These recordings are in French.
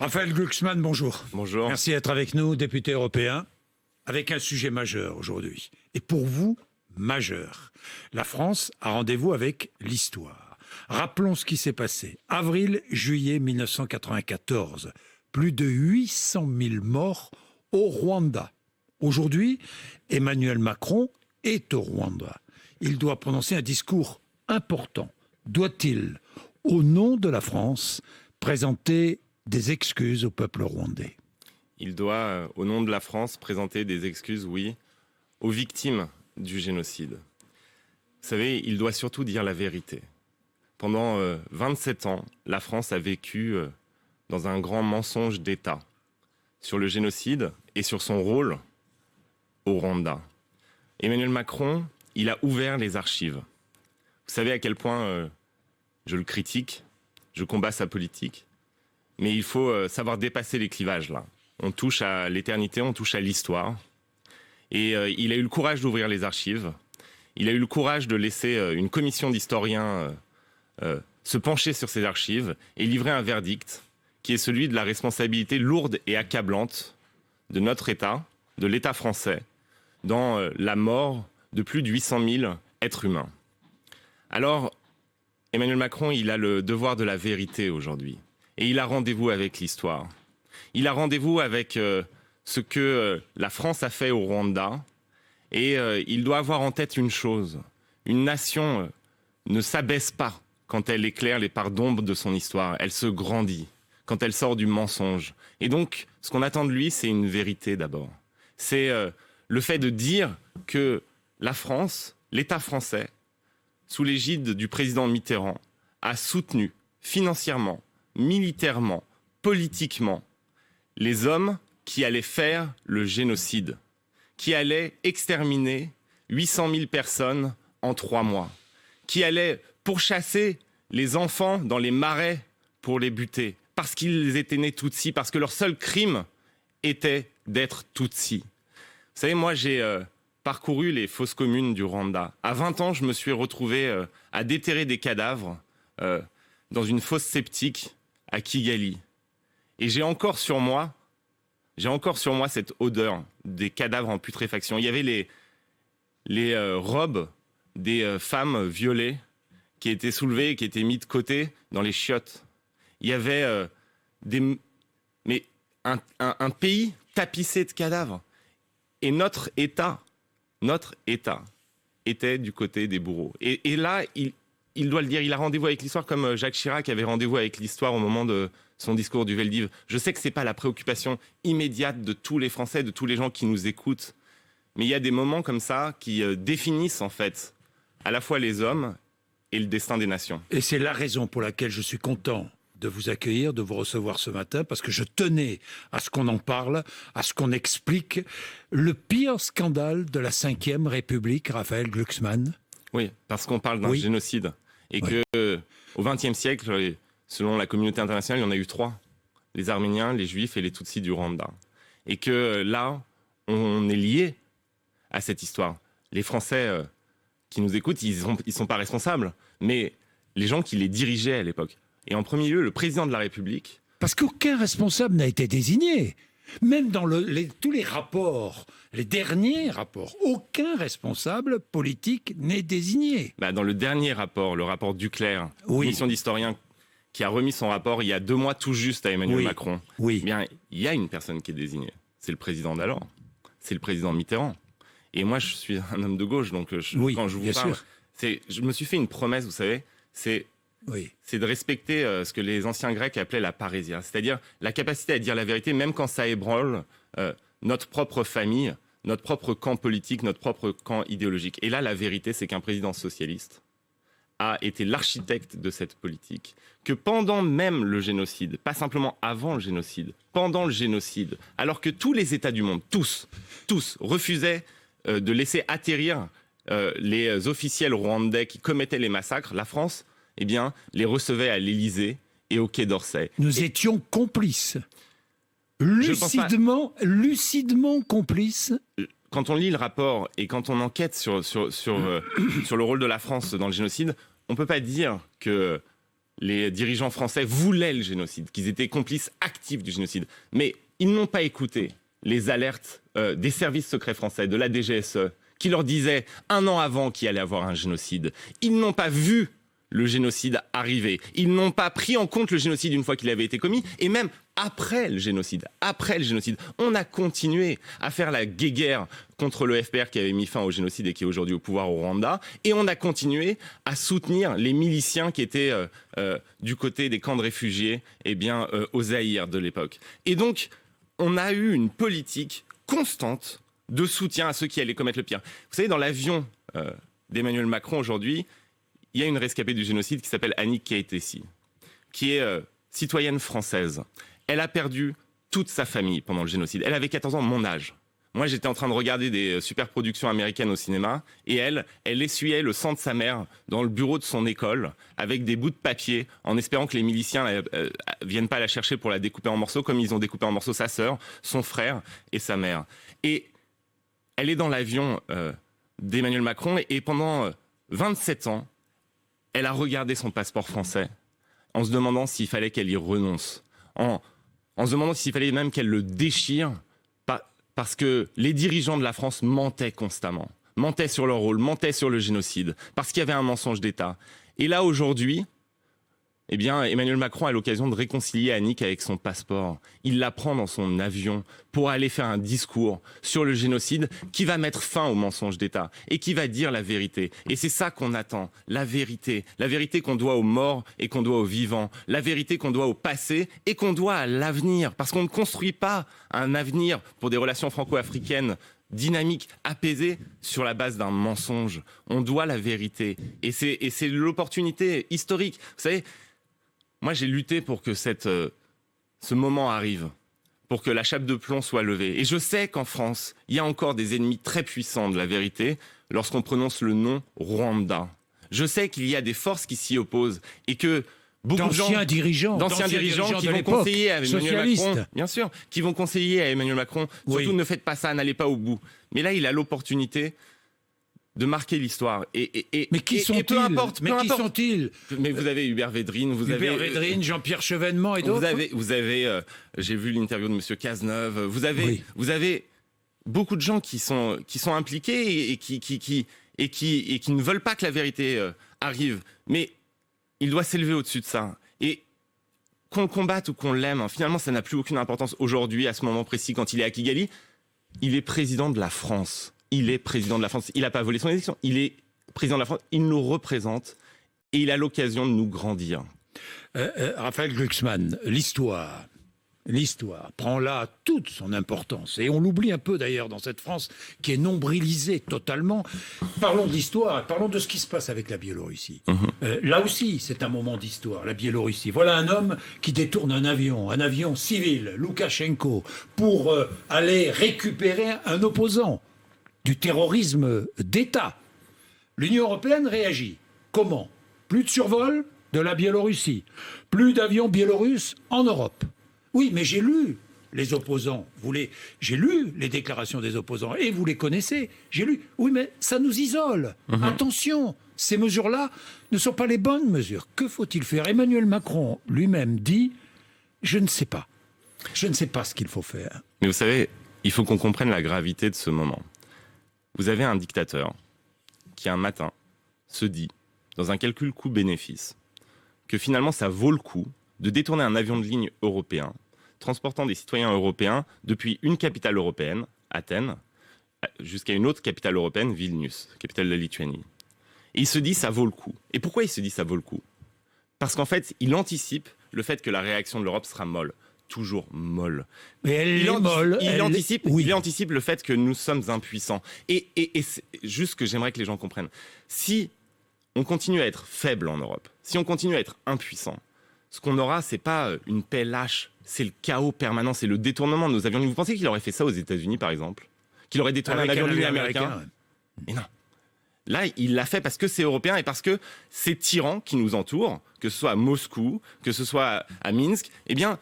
Raphaël Glucksmann, bonjour. Bonjour. Merci d'être avec nous, député européen, avec un sujet majeur aujourd'hui. Et pour vous, majeur. La France a rendez-vous avec l'histoire. Rappelons ce qui s'est passé. Avril-juillet 1994. Plus de 800 000 morts au Rwanda. Aujourd'hui, Emmanuel Macron est au Rwanda. Il doit prononcer un discours important. Doit-il, au nom de la France, présenter des excuses au peuple rwandais? Il doit, au nom de la France, présenter des excuses, oui, aux victimes du génocide. Vous savez, il doit surtout dire la vérité. Pendant 27 ans, la France a vécu dans un grand mensonge d'État sur le génocide et sur son rôle au Rwanda. Emmanuel Macron, il a ouvert les archives. Vous savez à quel point je le critique, je combats sa politique. Mais il faut savoir dépasser les clivages, là. On touche à l'éternité, on touche à l'histoire. Et il a eu le courage d'ouvrir les archives. Il a eu le courage de laisser une commission d'historiens se pencher sur ces archives et livrer un verdict qui est celui de la responsabilité lourde et accablante de notre État, de l'État français, dans la mort de plus de 800 000 êtres humains. Alors, Emmanuel Macron, il a le devoir de la vérité aujourd'hui. Et il a rendez-vous avec l'histoire. Il a rendez-vous avec ce que la France a fait au Rwanda. Et il doit avoir en tête une chose. Une nation ne s'abaisse pas quand elle éclaire les parts d'ombre de son histoire. Elle se grandit quand elle sort du mensonge. Et donc, ce qu'on attend de lui, c'est une vérité d'abord. C'est le fait de dire que la France, l'État français, sous l'égide du président Mitterrand, a soutenu financièrement, militairement, politiquement, les hommes qui allaient faire le génocide, qui allaient exterminer 800 000 personnes en 3 mois, qui allaient pourchasser les enfants dans les marais pour les buter, parce qu'ils étaient nés Tutsis, parce que leur seul crime était d'être Tutsis. Vous savez, moi j'ai parcouru les fosses communes du Rwanda. À 20 ans, je me suis retrouvé à déterrer des cadavres dans une fosse septique à Kigali. Et j'ai encore sur moi cette odeur des cadavres en putréfaction. Il y avait les robes des femmes violées qui étaient soulevées et qui étaient mises de côté dans les chiottes. Il y avait un pays tapissé de cadavres. Et notre État était du côté des bourreaux. Et là, il doit le dire, il a rendez-vous avec l'histoire comme Jacques Chirac avait rendez-vous avec l'histoire au moment de son discours du Veldiv. Je sais que ce n'est pas la préoccupation immédiate de tous les Français, de tous les gens qui nous écoutent, mais il y a des moments comme ça qui définissent en fait à la fois les hommes et le destin des nations. Et c'est la raison pour laquelle je suis content de vous accueillir, de vous recevoir ce matin, parce que je tenais à ce qu'on en parle, à ce qu'on explique le pire scandale de la Ve République, Raphaël Glucksmann. Oui, parce qu'on parle d'un génocide. Et que au XXe siècle, selon la communauté internationale, il y en a eu 3. Les Arméniens, les Juifs et les Tutsis du Rwanda. Et que là, on est lié à cette histoire. Les Français qui nous écoutent, ils sont pas responsables. Mais les gens qui les dirigeaient à l'époque. Et en premier lieu, le président de la République. Parce qu'aucun responsable n'a été désigné. Même dans tous les rapports, les derniers rapports, aucun responsable politique n'est désigné. Dans le dernier rapport, le rapport Duclerc, commission d'historiens qui a remis son rapport il y a 2 mois tout juste à Emmanuel Macron, eh bien, il y a une personne qui est désignée. C'est le président d'alors. C'est le président Mitterrand. Et moi, je suis un homme de gauche, donc quand je vous parle, je me suis fait une promesse, vous savez, c'est de respecter ce que les anciens Grecs appelaient la parésia, c'est-à-dire la capacité à dire la vérité, même quand ça ébranle notre propre famille, notre propre camp politique, notre propre camp idéologique. Et là, la vérité, c'est qu'un président socialiste a été l'architecte de cette politique, que pendant même le génocide, pas simplement avant le génocide, pendant le génocide, alors que tous les États du monde, tous, refusaient de laisser atterrir les officiels rwandais qui commettaient les massacres, la France, eh bien, les recevait à l'Élysée et au Quai d'Orsay. Nous étions complices. Lucidement complices. Quand on lit le rapport et quand on enquête sur le rôle de la France dans le génocide, on ne peut pas dire que les dirigeants français voulaient le génocide, qu'ils étaient complices actifs du génocide. Mais ils n'ont pas écouté les alertes des services secrets français, de la DGSE, qui leur disaient 1 an avant qu'il allait y avoir un génocide. Ils n'ont pas vu le génocide arriver. Ils n'ont pas pris en compte le génocide une fois qu'il avait été commis, et même après le génocide, on a continué à faire la guéguerre contre le FPR qui avait mis fin au génocide et qui est aujourd'hui au pouvoir au Rwanda, et on a continué à soutenir les miliciens qui étaient du côté des camps de réfugiés, au Zaïre de l'époque. Et donc, on a eu une politique constante de soutien à ceux qui allaient commettre le pire. Vous savez, dans l'avion d'Emmanuel Macron aujourd'hui, il y a une rescapée du génocide qui s'appelle Annick Keitessi, qui est citoyenne française. Elle a perdu toute sa famille pendant le génocide. Elle avait 14 ans, mon âge. Moi, j'étais en train de regarder des superproductions américaines au cinéma, et elle essuyait le sang de sa mère dans le bureau de son école, avec des bouts de papier, en espérant que les miliciens viennent pas la chercher pour la découper en morceaux, comme ils ont découpé en morceaux sa sœur, son frère et sa mère. Et elle est dans l'avion d'Emmanuel Macron, et pendant 27 ans, elle a regardé son passeport français en se demandant s'il fallait qu'elle y renonce, en se demandant s'il fallait même qu'elle le déchire, parce que les dirigeants de la France mentaient constamment, mentaient sur leur rôle, mentaient sur le génocide, parce qu'il y avait un mensonge d'État. Et là, aujourd'hui, Emmanuel Macron a l'occasion de réconcilier Annick avec son passeport. Il la prend dans son avion pour aller faire un discours sur le génocide qui va mettre fin au mensonge d'État et qui va dire la vérité. Et c'est ça qu'on attend, la vérité qu'on doit aux morts et qu'on doit aux vivants, la vérité qu'on doit au passé et qu'on doit à l'avenir. Parce qu'on ne construit pas un avenir pour des relations franco-africaines dynamique, apaisée, sur la base d'un mensonge. On doit la vérité. Et c'est l'opportunité historique. Vous savez, moi, j'ai lutté pour que ce moment arrive, pour que la chape de plomb soit levée. Et je sais qu'en France, il y a encore des ennemis très puissants de la vérité lorsqu'on prononce le nom Rwanda. Je sais qu'il y a des forces qui s'y opposent et que beaucoup d'anciens dirigeants qui vont conseiller à Emmanuel Macron, bien sûr, qui vont conseiller à Emmanuel Macron, surtout ne faites pas ça, n'allez pas au bout. Mais là, il a l'opportunité de marquer l'histoire. Mais qui sont-ils ? Qui sont-ils ? Mais vous avez Hubert Védrine, Védrine, Jean-Pierre Chevènement et d'autres. Vous avez j'ai vu l'interview de Monsieur Cazeneuve. Vous avez beaucoup de gens qui sont impliqués et qui ne veulent pas que la vérité arrive. Mais il doit s'élever au-dessus de ça. Et qu'on le combatte ou qu'on l'aime, finalement, ça n'a plus aucune importance aujourd'hui, à ce moment précis, quand il est à Kigali. Il est président de la France. Il est président de la France. Il n'a pas volé son élection. Il est président de la France. Il nous représente et il a l'occasion de nous grandir. Raphaël Glucksmann, l'histoire prend là toute son importance. Et on l'oublie un peu d'ailleurs dans cette France qui est nombrilisée totalement. Parlons d'histoire, parlons de ce qui se passe avec la Biélorussie. Là aussi, c'est un moment d'histoire, la Biélorussie. Voilà un homme qui détourne un avion civil, Loukachenko, pour aller récupérer un opposant du terrorisme d'État. L'Union européenne réagit. Comment ? Plus de survol de la Biélorussie, plus d'avions biélorusses en Europe. Oui, mais j'ai lu les opposants. J'ai lu les déclarations des opposants et vous les connaissez. J'ai lu. Oui, mais ça nous isole. Attention, ces mesures-là ne sont pas les bonnes mesures. Que faut-il faire ? Emmanuel Macron lui-même dit « Je ne sais pas. Je ne sais pas ce qu'il faut faire. » Mais vous savez, il faut qu'on comprenne la gravité de ce moment. Vous avez un dictateur qui, un matin, se dit, dans un calcul coût-bénéfice, que finalement ça vaut le coup de détourner un avion de ligne européen, transportant des citoyens européens depuis une capitale européenne, Athènes, jusqu'à une autre capitale européenne, Vilnius, capitale de la Lituanie. Et il se dit ça vaut le coup. Et pourquoi il se dit ça vaut le coup ? Parce qu'en fait, il anticipe le fait que la réaction de l'Europe sera molle. Toujours molle. Mais elle est molle. Il anticipe le fait que nous sommes impuissants. Et c'est juste que j'aimerais que les gens comprennent. Si on continue à être faible en Europe, si on continue à être impuissant, ce qu'on aura, c'est pas une paix lâche, c'est le chaos permanent, c'est le détournement de nos avions. Vous pensez qu'il aurait fait ça aux États-Unis, par exemple ? Qu'il aurait détourné un avion de ligne américain ? Mais non. Là, il l'a fait parce que c'est européen et parce que ces tyrans qui nous entourent, que ce soit à Moscou, que ce soit à Minsk,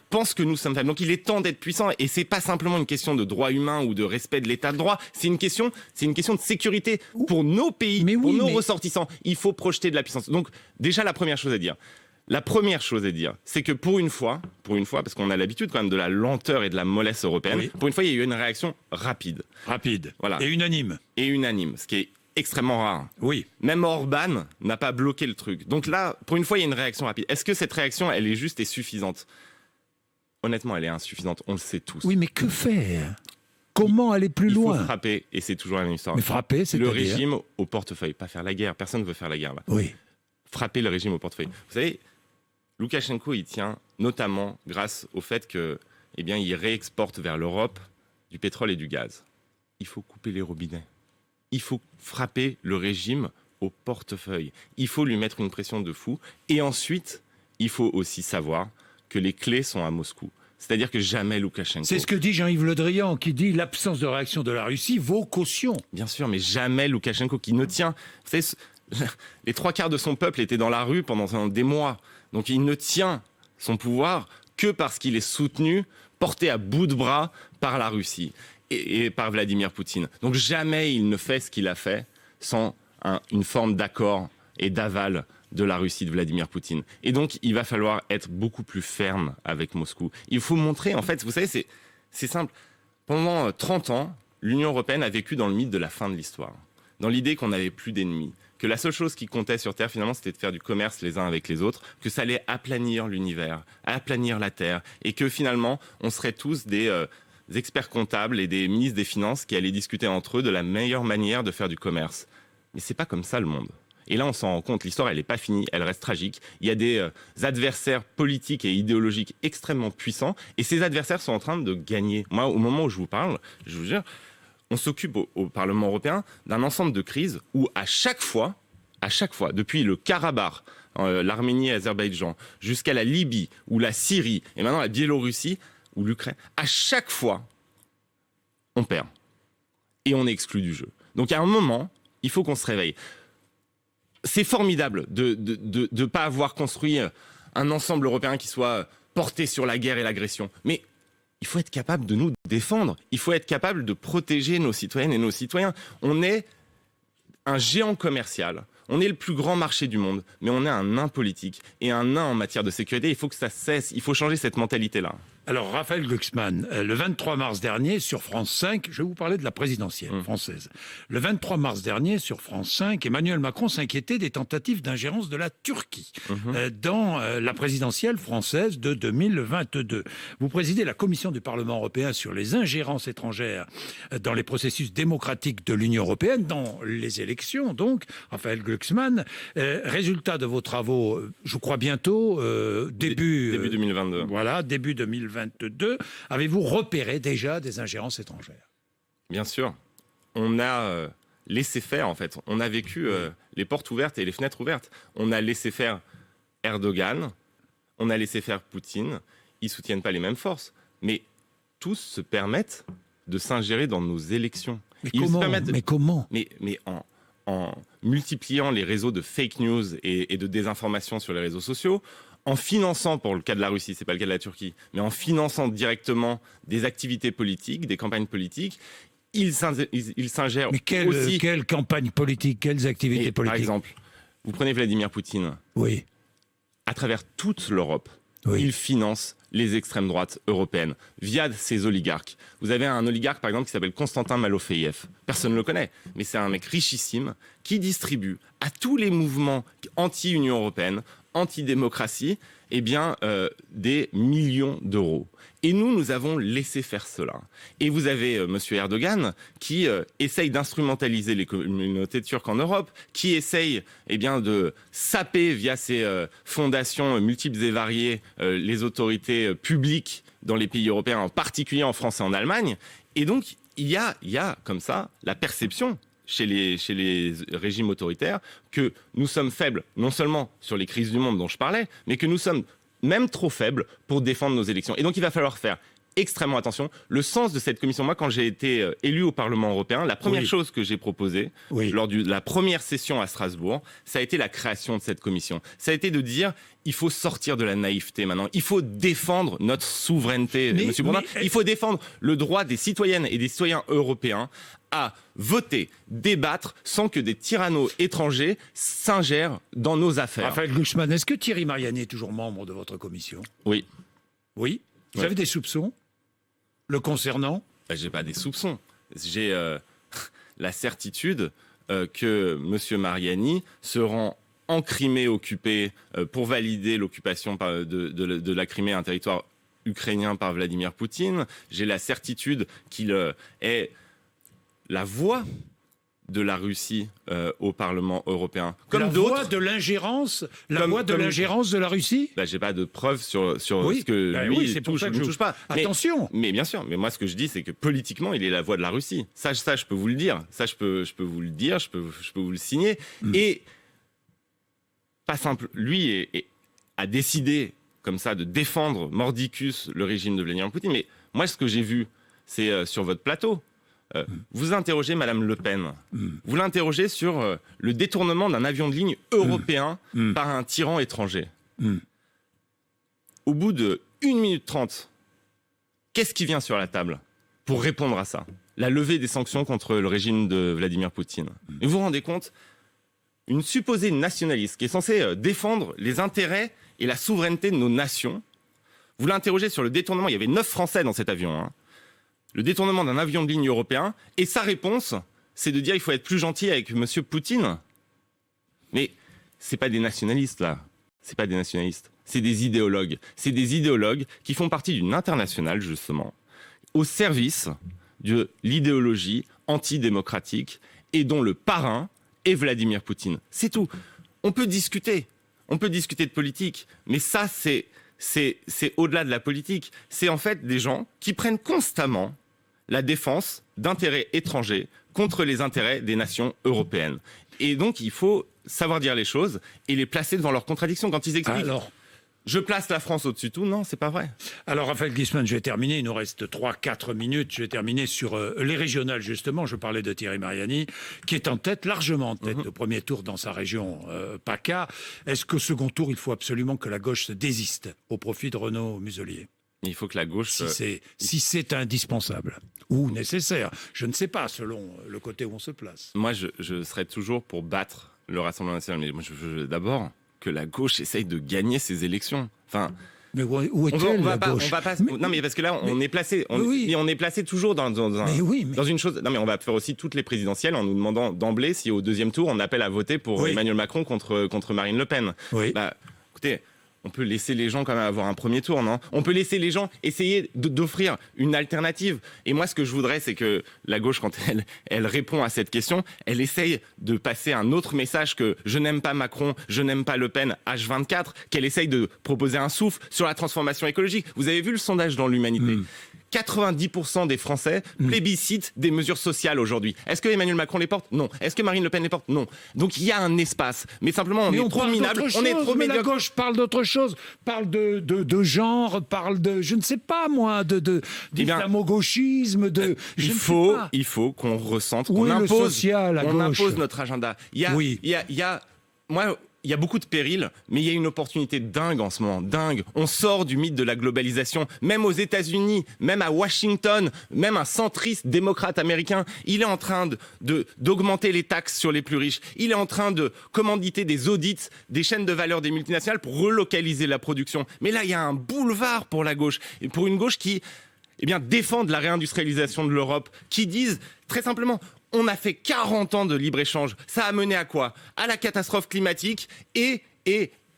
pensent que nous sommes faibles. Donc il est temps d'être puissant et c'est pas simplement une question de droit humain ou de respect de l'état de droit, c'est une question de sécurité pour nos pays, nos ressortissants. Il faut projeter de la puissance. Donc déjà, la première chose à dire, La première chose à dire, c'est que pour une fois, parce qu'on a l'habitude quand même de la lenteur et de la mollesse européenne, pour une fois, il y a eu une réaction rapide. Et unanime. Et unanime, ce qui est extrêmement rare. Oui. Même Orban n'a pas bloqué le truc. Donc là, pour une fois, il y a une réaction rapide. Est-ce que cette réaction, elle est juste et suffisante ? Honnêtement, elle est insuffisante, on le sait tous. Oui, mais que faire ? Comment aller plus loin ? Il faut frapper, et c'est toujours la même histoire. Mais frapper, c'est le régime au portefeuille, pas faire la guerre. Personne ne veut faire la guerre là. Oui. Frapper le régime au portefeuille. Vous savez, Loukachenko, il tient notamment grâce au fait que, il réexporte vers l'Europe du pétrole et du gaz. Il faut couper les robinets. Il faut frapper le régime au portefeuille. Il faut lui mettre une pression de fou. Et ensuite, il faut aussi savoir que les clés sont à Moscou. C'est-à-dire que jamais Loukachenko... C'est ce que dit Jean-Yves Le Drian, qui dit l'absence de réaction de la Russie vaut caution. Bien sûr, mais jamais Loukachenko qui ne tient... Vous savez, les 3/4 de son peuple étaient dans la rue pendant des mois. Donc il ne tient son pouvoir que parce qu'il est soutenu, porté à bout de bras par la Russie et par Vladimir Poutine. Donc jamais il ne fait ce qu'il a fait sans une forme d'accord et d'aval de la Russie de Vladimir Poutine. Et donc, il va falloir être beaucoup plus ferme avec Moscou. Il faut montrer, en fait, vous savez, c'est simple. Pendant 30 ans, l'Union européenne a vécu dans le mythe de la fin de l'histoire, dans l'idée qu'on n'avait plus d'ennemis, que la seule chose qui comptait sur Terre, finalement, c'était de faire du commerce les uns avec les autres, que ça allait aplanir l'univers, aplanir la Terre, et que finalement, on serait tous des experts comptables et des ministres des Finances qui allaient discuter entre eux de la meilleure manière de faire du commerce. Mais c'est pas comme ça, le monde. Et là, on s'en rend compte, l'histoire, elle n'est pas finie, elle reste tragique. Il y a des adversaires politiques et idéologiques extrêmement puissants, et ces adversaires sont en train de gagner. Moi, au moment où je vous parle, je vous jure, on s'occupe au Parlement européen d'un ensemble de crises où à chaque fois, depuis le Karabakh, l'Arménie et l'Azerbaïdjan, jusqu'à la Libye ou la Syrie, et maintenant la Biélorussie ou l'Ukraine, à chaque fois, on perd. Et on est exclu du jeu. Donc à un moment, il faut qu'on se réveille. C'est formidable de ne pas avoir construit un ensemble européen qui soit porté sur la guerre et l'agression. Mais il faut être capable de nous défendre. Il faut être capable de protéger nos citoyennes et nos citoyens. On est un géant commercial. On est le plus grand marché du monde. Mais on est un nain politique et un nain en matière de sécurité. Il faut que ça cesse. Il faut changer cette mentalité-là. Alors, Raphaël Glucksmann, le 23 mars dernier, sur France 5, je vais vous parler de la présidentielle française. Le 23 mars dernier, sur France 5, Emmanuel Macron s'inquiétait des tentatives d'ingérence de la Turquie dans la présidentielle française de 2022. Vous présidez la commission du Parlement européen sur les ingérences étrangères dans les processus démocratiques de l'Union européenne, dans les élections, donc, Raphaël Glucksmann. Résultat de vos travaux, je crois bientôt, début 2022. Voilà, début 2022. Avez-vous repéré déjà des ingérences étrangères ? Bien sûr. On a laissé faire, en fait. On a vécu les portes ouvertes et les fenêtres ouvertes. On a laissé faire Erdogan, on a laissé faire Poutine. Ils ne soutiennent pas les mêmes forces. Mais tous se permettent de s'ingérer dans nos élections. Mais comment ? Mais en multipliant les réseaux de fake news et de désinformation sur les réseaux sociaux, en finançant, pour le cas de la Russie, c'est pas le cas de la Turquie, mais en finançant directement des activités politiques, des campagnes politiques, ils s'ingèrent aussi... Quelle campagne politique, quelles activités politiques ? Par exemple, vous prenez Vladimir Poutine. Oui. À travers toute l'Europe, il finance les extrêmes droites européennes via ses oligarques. Vous avez un oligarque, par exemple, qui s'appelle Konstantin Malofeyev. Personne ne le connaît, mais c'est un mec richissime qui distribue à tous les mouvements anti-Union européenne, anti-démocratie, des millions d'euros. Et nous avons laissé faire cela. Et vous avez M. Erdogan qui essaye d'instrumentaliser les communautés turques en Europe, qui essaye de saper via ses fondations multiples et variées les autorités publiques dans les pays européens, en particulier en France et en Allemagne. Et donc, il y a comme ça la perception chez les régimes autoritaires que nous sommes faibles, non seulement sur les crises du monde dont je parlais, mais que nous sommes même trop faibles pour défendre nos élections. Et donc il va falloir faire extrêmement attention. Le sens de cette commission, moi, quand j'ai été élu au Parlement européen, la première chose que j'ai proposée lors de la première session à Strasbourg, ça a été la création de cette commission. Ça a été de dire, il faut sortir de la naïveté maintenant. Il faut défendre notre souveraineté, Monsieur Bourdin. Il faut défendre le droit des citoyennes et des citoyens européens à voter, débattre, sans que des tyrannos étrangers s'ingèrent dans nos affaires. Raphaël Glucksmann, est-ce que Thierry Mariani est toujours membre de votre commission? Oui. Oui. Vous avez des soupçons le concernant? J'ai pas des soupçons. J'ai la certitude que M. Mariani se rend en Crimée occupée pour valider l'occupation de la Crimée, un territoire ukrainien par Vladimir Poutine. J'ai la certitude qu'il est la voix de la Russie au Parlement européen. Comme la voix de l'ingérence, de la Russie. J'ai pas de preuves sur ce que lui c'est pour ça que je ne touche pas. Attention. Mais bien sûr. Mais moi, ce que je dis, c'est que politiquement, il est la voix de la Russie. Ça, je peux vous le dire. Ça, je peux vous le dire. Je peux vous le signer. Et pas simple. Lui a décidé comme ça de défendre mordicus le régime de Vladimir Poutine. Mais moi, ce que j'ai vu, c'est sur votre plateau. Vous interrogez Madame Le Pen. Vous l'interrogez sur le détournement d'un avion de ligne européen par un tyran étranger. Au bout de 1 minute 30, qu'est-ce qui vient sur la table pour répondre à ça? La levée des sanctions contre le régime de Vladimir Poutine. Et vous vous rendez compte, une supposée nationaliste qui est censée défendre les intérêts et la souveraineté de nos nations, vous l'interrogez sur le détournement. Il y avait 9 Français dans cet avion. Le détournement d'un avion de ligne européen, et sa réponse, c'est de dire il faut être plus gentil avec M. Poutine. Mais c'est pas des nationalistes, là. C'est pas des nationalistes. C'est des idéologues. C'est des idéologues qui font partie d'une internationale, justement, au service de l'idéologie antidémocratique et dont le parrain est Vladimir Poutine. C'est tout. On peut discuter de politique, mais ça, c'est au-delà de la politique. C'est en fait des gens qui prennent constamment la défense d'intérêts étrangers contre les intérêts des nations européennes. Et donc, il faut savoir dire les choses et les placer devant leurs contradictions. Quand ils expliquent je place la France au-dessus de tout, non, c'est pas vrai. Alors, Raphaël Glucksmann, je vais terminer. Il nous reste 3-4 minutes. Je vais terminer sur les régionales, justement. Je parlais de Thierry Mariani, qui est en tête, largement en tête, au premier tour dans sa région PACA. Est-ce qu'au second tour, il faut absolument que la gauche se désiste au profit de Renaud Muselier? Il faut que la gauche... Si c'est indispensable ou nécessaire. Je ne sais pas, selon le côté où on se place. Moi, je serais toujours pour battre le Rassemblement national. Mais moi, je veux d'abord que la gauche essaye de gagner ces élections. Enfin... Mais où est-elle, la gauche? Non, mais parce que là, on est placé... On est placé toujours dans une chose... Non, mais on va faire aussi toutes les présidentielles en nous demandant d'emblée si au deuxième tour, on appelle à voter pour Emmanuel Macron contre Marine Le Pen. Écoutez... On peut laisser les gens quand même avoir un premier tour, non? On peut laisser les gens essayer d'offrir une alternative. Et moi, ce que je voudrais, c'est que la gauche, quand elle répond à cette question, elle essaye de passer un autre message que je n'aime pas Macron, je n'aime pas Le Pen, H24, qu'elle essaye de proposer un souffle sur la transformation écologique. Vous avez vu le sondage dans l'Humanité 90% des Français plébiscitent des mesures sociales aujourd'hui. Est-ce que Emmanuel Macron les porte? Non. Est-ce que Marine Le Pen les porte? Non. Donc il y a un espace. Mais simplement, on est trop minable, on est trop médiocre. La gauche parle d'autre chose, parle de genre, parle de, je ne sais pas moi, d'islamo-gauchisme, il faut qu'on ressente, qu'on impose notre agenda. Il y a beaucoup de périls, mais il y a une opportunité dingue en ce moment, dingue. On sort du mythe de la globalisation. Même aux États-Unis, même à Washington, même un centriste démocrate américain, il est en train d'augmenter les taxes sur les plus riches. Il est en train de commanditer des audits des chaînes de valeur des multinationales pour relocaliser la production. Mais là, il y a un boulevard pour la gauche, et pour une gauche qui défendent la réindustrialisation de l'Europe, qui disent très simplement... On a fait 40 ans de libre-échange. Ça a mené à quoi? À la catastrophe climatique et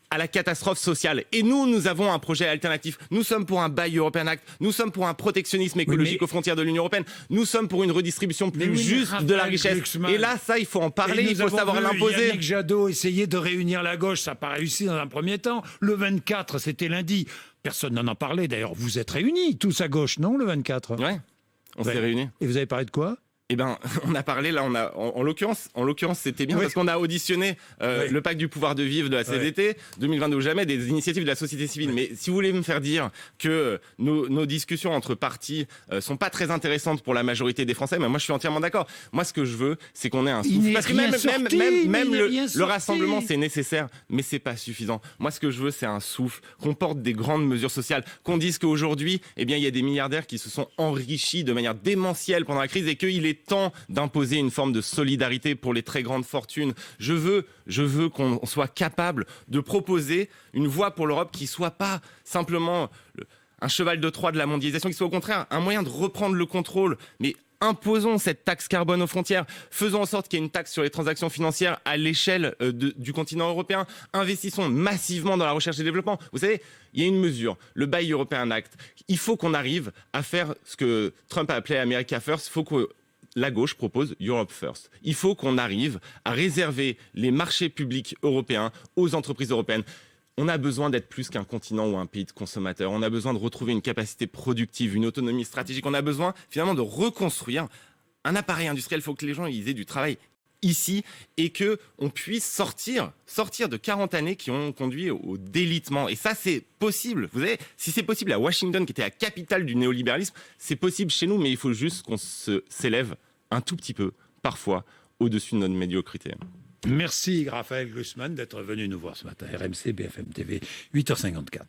à la catastrophe sociale. Et nous avons un projet alternatif. Nous sommes pour un Buy European Act. Nous sommes pour un protectionnisme écologique aux frontières de l'Union européenne. Nous sommes pour une redistribution plus juste de la richesse. Et là, ça, il faut en parler, il faut savoir l'imposer. Yannick Jadot essayer de réunir la gauche, ça n'a pas réussi dans un premier temps. Le 24, c'était lundi. Personne n'en a parlé. D'ailleurs, vous êtes réunis, tous à gauche, non, le 24? Ouais, on s'est réunis. Et vous avez parlé de quoi? Eh ben, on a parlé là, en l'occurrence, c'était bien parce qu'on a auditionné le pacte du pouvoir de vivre de la CFDT, 2022 ou jamais, des initiatives de la société civile. Mais si vous voulez me faire dire que nos discussions entre partis sont pas très intéressantes pour la majorité des Français, mais moi je suis entièrement d'accord. Moi, ce que je veux, c'est qu'on ait un souffle. Parce que même le rassemblement, c'est nécessaire, mais c'est pas suffisant. Moi, ce que je veux, c'est un souffle, qu'on porte des grandes mesures sociales, qu'on dise qu'aujourd'hui, eh bien, il y a des milliardaires qui se sont enrichis de manière démentielle pendant la crise et qu'il est temps d'imposer une forme de solidarité pour les très grandes fortunes. Je veux qu'on soit capable de proposer une voie pour l'Europe qui soit pas simplement un cheval de Troie de la mondialisation, qui soit au contraire un moyen de reprendre le contrôle, mais imposons cette taxe carbone aux frontières, faisons en sorte qu'il y ait une taxe sur les transactions financières à l'échelle du continent européen, investissons massivement dans la recherche et développement. Vous savez, il y a une mesure, le Buy European Act. Il faut qu'on arrive à faire ce que Trump a appelé America First. Il faut que la gauche propose Europe First. Il faut qu'on arrive à réserver les marchés publics européens aux entreprises européennes. On a besoin d'être plus qu'un continent ou un pays de consommateurs. On a besoin de retrouver une capacité productive, une autonomie stratégique. On a besoin finalement de reconstruire un appareil industriel. Il faut que les gens aient du travail ici et qu'on puisse sortir de 40 années qui ont conduit au délitement. Et ça, c'est possible. Vous savez, si c'est possible à Washington, qui était la capitale du néolibéralisme, c'est possible chez nous, mais il faut juste qu'on s'élève un tout petit peu, parfois, au-dessus de notre médiocrité. Merci Raphaël Glucksmann d'être venu nous voir ce matin. RMC BFM TV, 8h54.